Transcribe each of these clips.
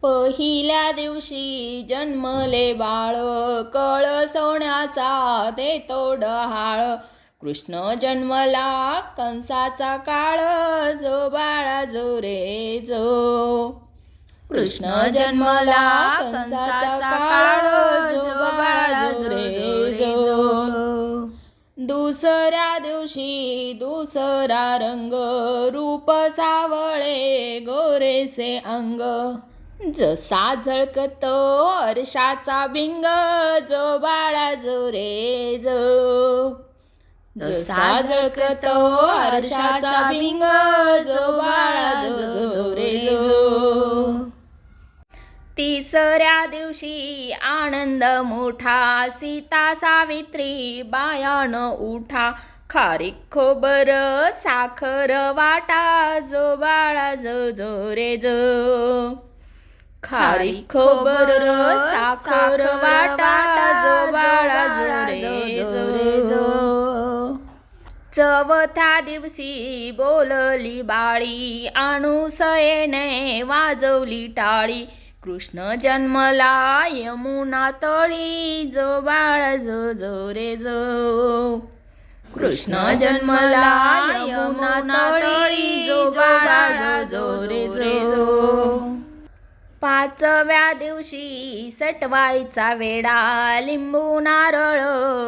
पहिल्या दिवशी जन्मले बाळ, कळ सोन्याचा देतो डहाळ. कृष्ण जन्मला कंसाचा काळ, जो बाळा जो रे जो. कृष्ण जन्मला कंसाचा काळ, जो बाळा जो रे जो. दुसऱ्या दिवशी दुसरा रंग, रूप सावळे गोरेसे अंग. जसा झळकतो अर्शाचा बिंग, जो बाळा जो रे जो. जसा झळकतो अर्शाचा बिंग, जो बाळा जो जो रे जो. तिसऱ्या दिवशी आनंद मोठा, सीता सावित्री बायान उठा. खारीक खोबर साखर वाटा, जो बाळा जो जो रे जो. खारीक खोबर साखर वाटा, जो बाळा जो रे जो. चौथ्या दिवशी बोलली बाळी, अनुसयेने वाजवली टाळी. कृष्ण जन्मला यमुना तळी, जो बाळा जो जो रे जो. कृष्ण जन्मला यमुना तळी, जो बाळा जो रे जो. पाचव्या दिवशी सटवायचा वेडा, लिंबू नारळ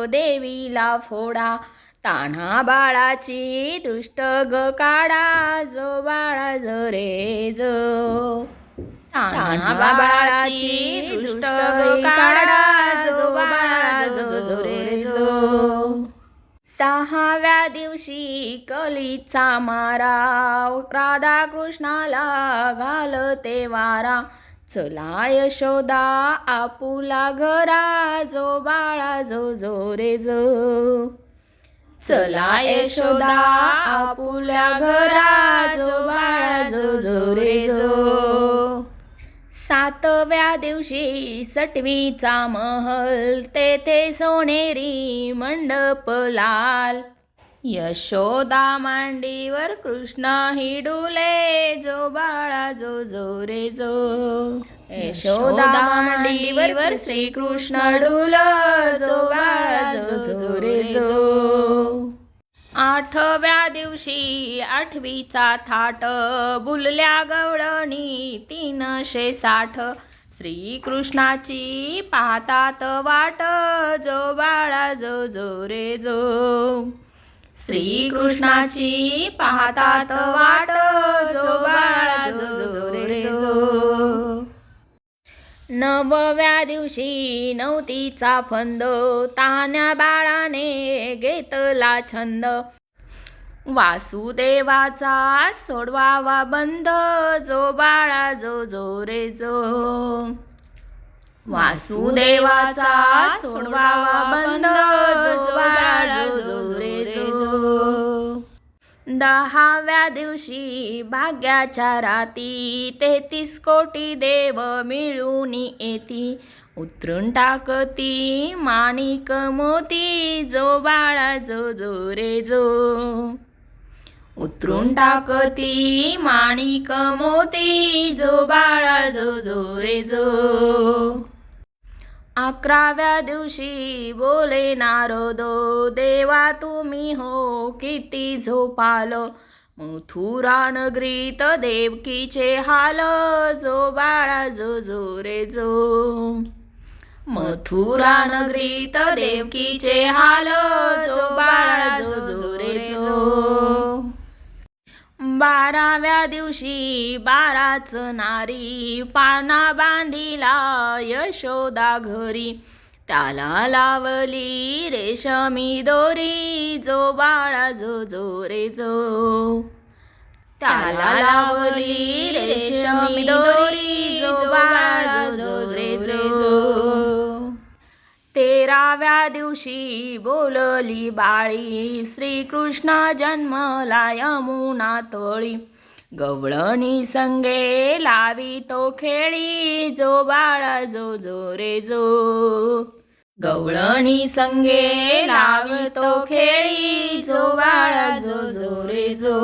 देवीला फोडा. तान्हा बाळाची दृष्ट ग काढा, जो बाळा जो रे जो. तान्हा बाळाची दृष्ट ग काढा, जो बाळा जो जो रे जो. सहाव्या दिवशी कलीचा मारा, राधा कृष्णाला घालते वारा. चला यशोदा आपुला घरा, जो बाळा जो जो रे जो. चला यशोदा आपुल्या घरा, जो बाळा जो जो रे जो. सातव्या दिवशी सटवीचा महल, तेथे सोनेरी मंडप लाल. यशोदा मांडीवर कृष्ण हिडुले, जो बाळा जो जो रे जो. यशोदा मांडीवर श्रीकृष्ण डुल, जो बाळा जो जो रे जो. आठव्या दिवशी आठवीचा थाट, बुलल्या गवळणी 360. श्रीकृष्णाची पाहतात वाट, जो बाळा जो जो रे जो. श्रीकृष्णाची पाहतात वाट, जो बाळा जो जो रे जो. नवव्या दिवशी नवतीचा फंद, तान्या बाळाने घेतला छंद. वासुदेवाचा सोडवावा बंद, जो बाळा जो जो रे जो. वासुदेवाचा सोडवावा बंद, जो बाळा जो जो रे जो. दहाव्या दिवशी भाग्याच्या राती, 33 कोटी देव मिळून येती. उतरून टाकती माणिक मोती, जो बाळा जो जो रे जो. उतरून टाकती माणिक मोती, जो बाळा जो जो रे जो. 11व्या दिवशी बोले नारद, देवा तुम्ही हो किती झोपाल. मथुरा नगरीत देवकीचे हाल, जो बाळा जो जो रे जो. मथुरा नगरीत देवकीचे हाल, जो बाळा जो जो रे जो. 12व्या दिवशी 12च नारी, पाळणा बांधिला यशोदा घरी. त्याला लावली रेशमी दोरी, जो बाळा जो जो रे जो. त्याला लावली रेशमी दोरी, जो बाळा जो जो रे जो. 13व्या दिवशी बोलली बाळी, श्रीकृष्ण जन्मला यमुना तळी. गवळणी संगे लावी तो खेळी, जो बाळा जो जो रे जो. गवळणी संगे लावी तो खेळी, जो बाळा जो जो रे जो.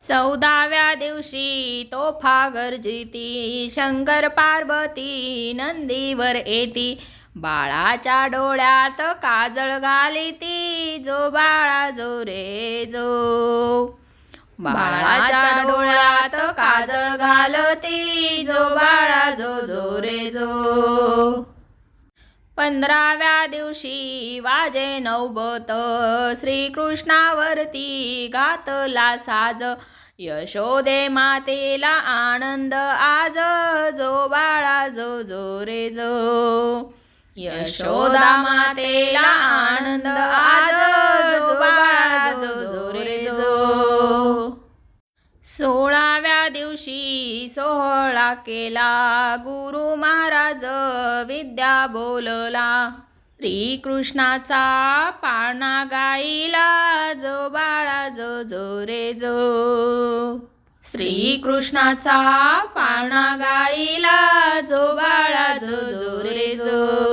14व्या दिवशी तोफा गर्जिती, शंकर पार्वती नंदीवर येती. बाळाच्या डोळ्यात काजळ घालिती, जो बाळा जो रे जो. बाळाच्या डोळ्यात काजळ घालती, जो बाळा जो जो रे जो. 15व्या दिवशी वाजे नौबत, श्रीकृष्णावरती घातला साज. यशोदे मातेला आनंद आज, जो बाळा जो जो रे जो. यशोदा मातेला आनंद आज, जो बाळा जो जो रे जो. 16व्या दिवशी सोहळा केला, गुरु महाराज विद्या बोलला. श्रीकृष्णाचा पाळणा गाईला, जो बाळा जो जो रे जो. श्रीकृष्णाचा पाळणा गाईला, जो बाळा जो जो रे जो.